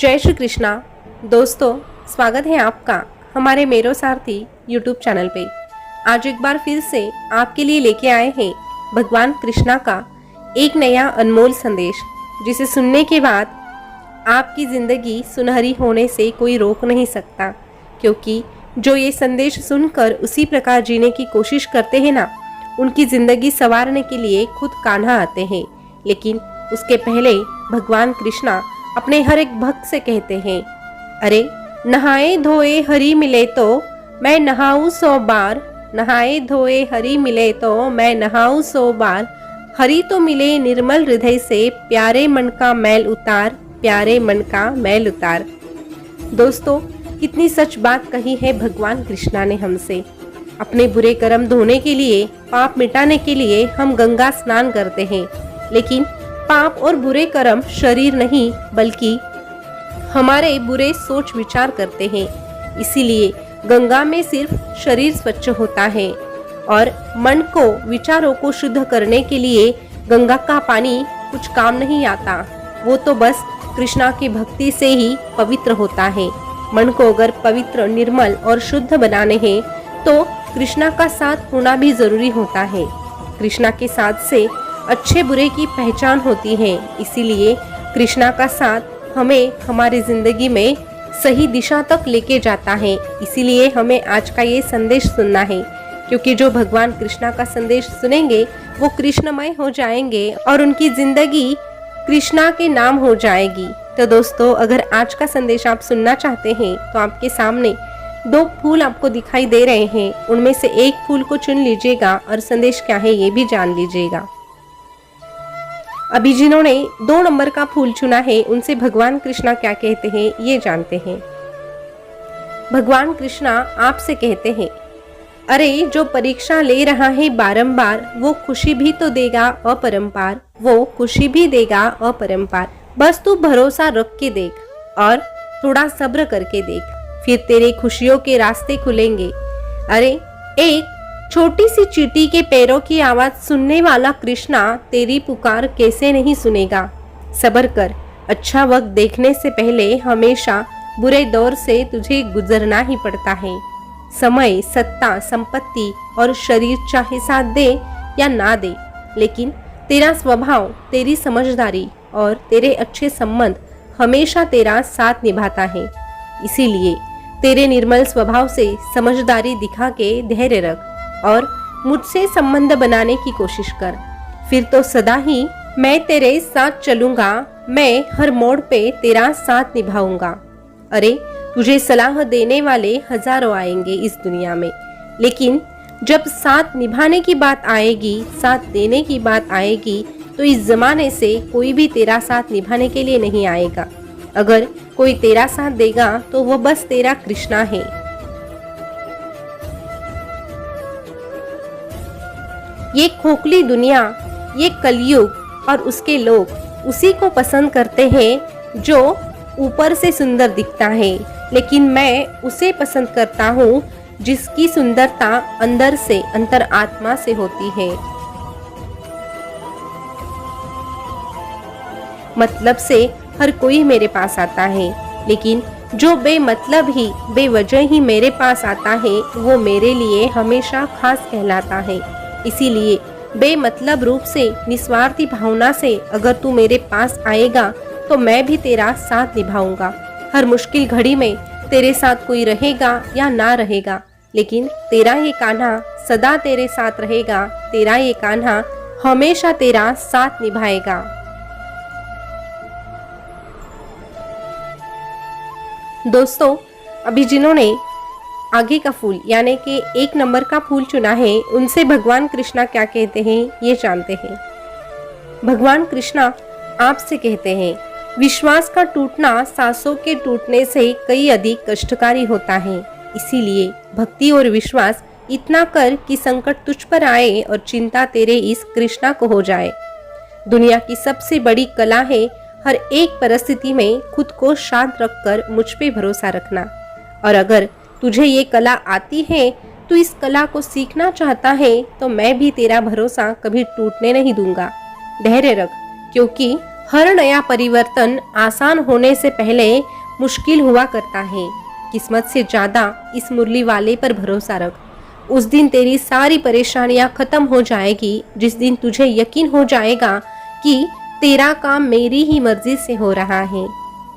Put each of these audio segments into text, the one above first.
जय श्री कृष्णा। दोस्तों, स्वागत है आपका हमारे मेरो सारथी यूट्यूब चैनल पे। आज एक बार फिर से आपके लिए लेके आए हैं भगवान कृष्णा का एक नया अनमोल संदेश, जिसे सुनने के बाद आपकी ज़िंदगी सुनहरी होने से कोई रोक नहीं सकता। क्योंकि जो ये संदेश सुनकर उसी प्रकार जीने की कोशिश करते हैं ना, उनकी ज़िंदगी संवारने के लिए खुद कान्हा आते हैं। लेकिन उसके पहले भगवान कृष्णा अपने हर एक भक्त से कहते हैं, अरे नहाए धोए हरि मिले तो मैं नहाऊं 100 बार, नहाए धोए हरि मिले तो मैं नहाऊं 100 बार, हरि तो मिले निर्मल हृदय से, प्यारे मन का मैल उतार, प्यारे मन का मैल उतार। दोस्तों, कितनी सच बात कही है भगवान कृष्णा ने हमसे। अपने बुरे कर्म धोने के लिए, पाप मिटाने के लिए हम गंगा स्नान करते हैं, लेकिन पाप और बुरे कर्म शरीर नहीं बल्कि हमारे बुरे सोच विचार करते हैं। इसीलिए गंगा में सिर्फ शरीर स्वच्छ होता है और मन को, विचारों को शुद्ध करने के लिए गंगा का पानी कुछ काम नहीं आता। वो तो बस कृष्णा की भक्ति से ही पवित्र होता है। मन को अगर पवित्र, निर्मल और शुद्ध बनाने हैं तो कृष्णा का साथ होना भी जरूरी होता है। कृष्णा के साथ से अच्छे बुरे की पहचान होती है। इसीलिए कृष्णा का साथ हमें हमारी जिंदगी में सही दिशा तक लेके जाता है। इसीलिए हमें आज का ये संदेश सुनना है, क्योंकि जो भगवान कृष्णा का संदेश सुनेंगे वो कृष्णमय हो जाएंगे और उनकी जिंदगी कृष्णा के नाम हो जाएगी। तो दोस्तों, अगर आज का संदेश आप सुनना चाहते हैं तो आपके सामने 2 फूल आपको दिखाई दे रहे हैं। उनमें से एक फूल को चुन लीजिएगा और संदेश क्या है ये भी जान लीजिएगा। अभी जिन्होंने 2 नंबर का फूल चुना है उनसे भगवान कृष्णा क्या कहते हैं ये जानते हैं। भगवान कृष्णा आपसे कहते हैं, अरे जो परीक्षा ले रहा है बारंबार, वो खुशी भी तो देगा अपरंपार, वो खुशी भी देगा अपरंपार। बस तू भरोसा रख के देख और थोड़ा सब्र करके देख, फिर तेरे खुशियों के रास्ते खुलेंगे। अरे एक छोटी सी चींटी के पैरों की आवाज सुनने वाला कृष्णा तेरी पुकार कैसे नहीं सुनेगा। सब्र कर, अच्छा वक्त देखने से पहले हमेशा बुरे दौर से तुझे गुजरना ही पड़ता है। समय, सत्ता, संपत्ति और शरीर चाहे साथ दे या ना दे, लेकिन तेरा स्वभाव, तेरी समझदारी और तेरे अच्छे संबंध हमेशा तेरा साथ निभाता है। इसीलिए तेरे निर्मल स्वभाव से समझदारी दिखा के धैर्य रख और मुझसे संबंध बनाने की कोशिश कर, फिर तो सदा ही मैं तेरे साथ चलूंगा, मैं हर मोड़ पे तेरा साथ निभाऊंगा। अरे तुझे सलाह देने वाले हजारों आएंगे इस दुनिया में, लेकिन जब साथ निभाने की बात आएगी, साथ देने की बात आएगी, तो इस जमाने से कोई भी तेरा साथ निभाने के लिए नहीं आएगा। अगर कोई तेरा साथ देगा तो वो बस तेरा कृष्णा है। ये खोखली दुनिया, ये कलयुग और उसके लोग उसी को पसंद करते हैं जो ऊपर से सुंदर दिखता है, लेकिन मैं उसे पसंद करता हूँ जिसकी सुंदरता अंदर से, अंतर आत्मा से होती है। मतलब से हर कोई मेरे पास आता है, लेकिन जो बेमतलब ही, बेवजह ही मेरे पास आता है वो मेरे लिए हमेशा खास कहलाता है। इसीलिए बेमतलब रूप से, निस्वार्थी भावना से अगर तू मेरे पास आएगा तो मैं भी तेरा साथ निभाऊंगा। हर मुश्किल घड़ी में तेरे साथ कोई रहेगा या ना रहेगा, लेकिन तेरा ये कान्हा सदा तेरे साथ रहेगा। तेरा ये कान्हा हमेशा तेरा साथ निभाएगा। दोस्तों, अभी जिन्होंने आगे का फूल यानी कि 1 नंबर का फूल चुना है उनसे भगवान कृष्णा क्या कहते हैं ये जानते हैं। भगवान कृष्णा आपसे कहते हैं, विश्वास का टूटना सांसों के टूटने से कई अधिक कष्टकारी होता है। इसीलिए भक्ति और विश्वास इतना कर कि संकट तुझ पर आए और चिंता तेरे इस कृष्णा को हो जाए। दुनिया की सबसे बड़ी कला है हर एक परिस्थिति में खुद को शांत रखकर मुझ पे भरोसा रखना। और अगर तुझे ये कला आती है, तू इस कला को सीखना चाहता है, तो मैं भी तेरा भरोसा कभी टूटने नहीं दूंगा। धैर्य रख, क्योंकि हर नया परिवर्तन आसान होने से पहले मुश्किल हुआ करता है। किस्मत से ज्यादा इस मुरली वाले पर भरोसा रख। उस दिन तेरी सारी परेशानियां खत्म हो जाएगी जिस दिन तुझे यकीन हो जाएगा कि तेरा काम मेरी ही मर्जी से हो रहा है।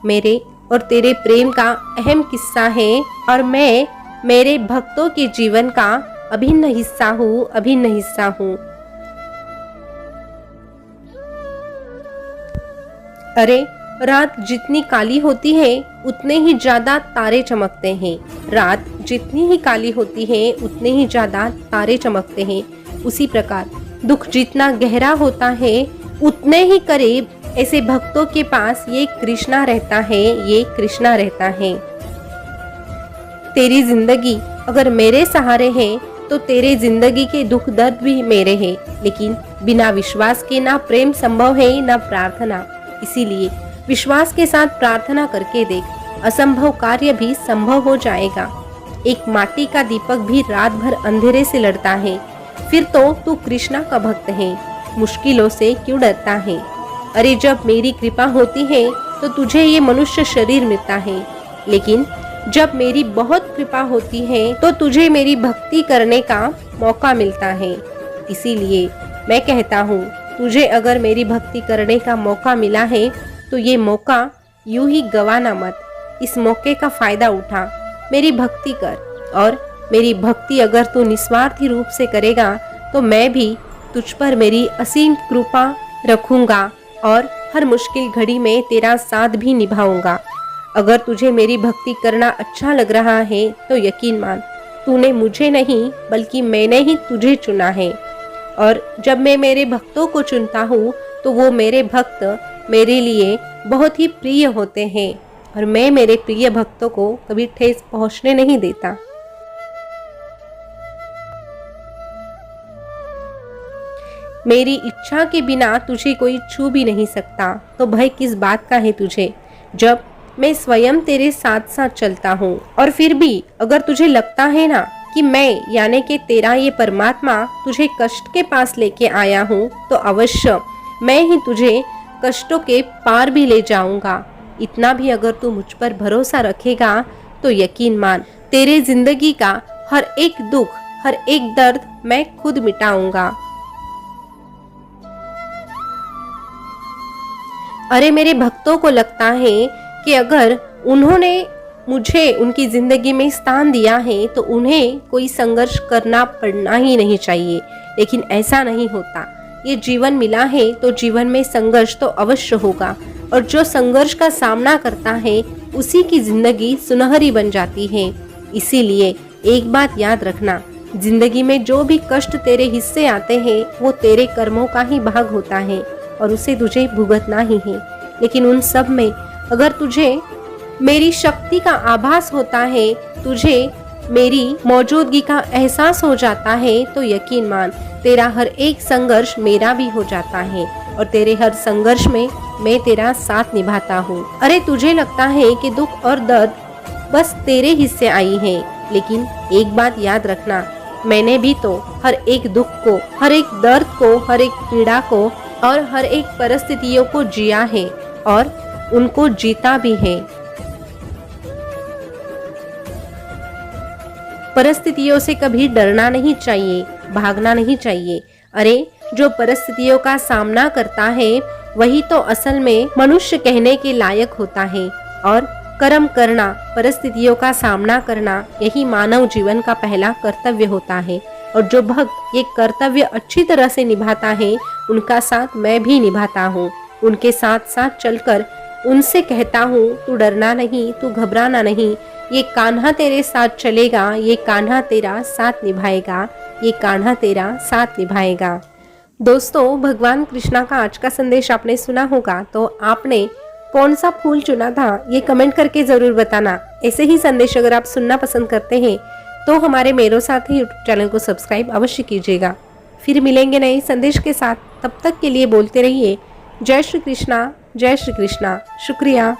मेरे और तेरे प्रेम का अहम किस्सा है और मैं मेरे भक्तों के जीवन का अभिन्न हिस्सा हूँ। अरे रात जितनी काली होती है उतने ही ज्यादा तारे चमकते हैं। रात जितनी ही काली होती है उतने ही ज्यादा तारे चमकते हैं। उसी प्रकार दुख जितना गहरा होता है उतने ही करीब ऐसे भक्तों के पास ये कृष्णा रहता है। तेरी जिंदगी अगर मेरे सहारे है तो तेरे जिंदगी के दुख दर्द भी मेरे हैं। लेकिन बिना विश्वास के ना प्रेम संभव है ना प्रार्थना। इसीलिए विश्वास के साथ प्रार्थना करके देख, असंभव कार्य भी संभव हो जाएगा। एक माटी का दीपक भी रात भर अंधेरे से लड़ता है। फिर तो तू कृष्णा का भक्त है, मुश्किलों से क्यों डरता है? अरे जब मेरी कृपा होती है तो तुझे ये मनुष्य शरीर मिलता है, लेकिन जब मेरी बहुत कृपा होती है तो तुझे मेरी भक्ति करने का मौका मिलता है। इसीलिए मैं कहता हूँ, तुझे अगर मेरी भक्ति करने का मौका मिला है तो ये मौका यूं ही गवाना मत। इस मौके का फायदा उठा, मेरी भक्ति कर। और मेरी भक्ति अगर तू निस्वार्थी रूप से करेगा तो मैं भी तुझ पर मेरी असीम कृपा रखूंगा और हर मुश्किल घड़ी में तेरा साथ भी निभाऊंगा। अगर तुझे मेरी भक्ति करना अच्छा लग रहा है तो यकीन मान, तूने मुझे नहीं बल्कि मैंने ही तुझे चुना है। और जब मैं मेरे भक्तों को चुनता हूँ तो वो मेरे भक्त मेरे लिए बहुत ही प्रिय होते हैं और मैं मेरे प्रिय भक्तों को कभी ठेस पहुँचने नहीं देता। मेरी इच्छा के बिना तुझे कोई छू भी नहीं सकता, तो भय किस बात का है तुझे, जब मैं स्वयं तेरे साथ साथ चलता हूँ। और फिर भी अगर तुझे लगता है ना कि मैं यानी कि तेरा ये परमात्मा तुझे कष्ट के पास लेके आया हूँ, तो अवश्य मैं ही तुझे कष्टों के पार भी ले जाऊंगा। इतना भी अगर तू मुझ पर भरोसा रखेगा तो यकीन मान, तेरे जिंदगी का हर एक दुख, हर एक दर्द मैं खुद मिटाऊंगा। अरे मेरे भक्तों को लगता है कि अगर उन्होंने मुझे उनकी जिंदगी में स्थान दिया है तो उन्हें कोई संघर्ष करना पड़ना ही नहीं चाहिए, लेकिन ऐसा नहीं होता। ये जीवन मिला है तो जीवन में संघर्ष तो अवश्य होगा, और जो संघर्ष का सामना करता है उसी की जिंदगी सुनहरी बन जाती है। इसीलिए एक बात याद रखना, जिंदगी में जो भी कष्ट तेरे हिस्से आते हैं वो तेरे कर्मों का ही भाग होता है और उसे तुझे भुगतना ही है। लेकिन उन सब में अगर तुझे मेरी शक्ति का आभास होता है, तुझे मेरी मौजूदगी का एहसास हो जाता है, तो यकीन मान तेरा हर एक संघर्ष मेरा भी हो जाता है और तेरे हर संघर्ष में मैं तेरा साथ निभाता हूँ। अरे तुझे लगता है कि दुख और दर्द बस तेरे हिस्से आई है, लेकिन एक बात याद रखना, मैंने भी तो हर एक दुख को, हर एक दर्द को, हर एक पीड़ा को और हर एक परिस्थितियों को जिया है और उनको जीता भी है। परिस्थितियों से कभी डरना नहीं चाहिए, भागना नहीं चाहिए। अरे जो परिस्थितियों का सामना करता है वही तो असल में मनुष्य कहने के लायक होता है। और कर्म करना, परिस्थितियों का सामना करना, यही मानव जीवन का पहला कर्तव्य होता है। और जो भक्त ये कर्तव्य अच्छी तरह से निभाता है उनका साथ मैं भी निभाता हूँ। उनके साथ साथ चलकर उनसे कहता हूँ, तू डरना नहीं, तू घबराना नहीं, ये कान्हा तेरे साथ चलेगा, ये कान्हा तेरा साथ निभाएगा, ये कान्हा तेरा साथ निभाएगा। दोस्तों, भगवान कृष्णा का आज का संदेश आपने सुना होगा, तो आपने कौन सा फूल चुना था ये कमेंट करके जरूर बताना। ऐसे ही संदेश अगर आप सुनना पसंद करते हैं तो हमारे मेरे साथी यूट्यूब चैनल को सब्सक्राइब अवश्य कीजिएगा। फिर मिलेंगे नए संदेश के साथ, तब तक के लिए बोलते रहिए जय श्री कृष्णा, जय श्री कृष्णा। शुक्रिया।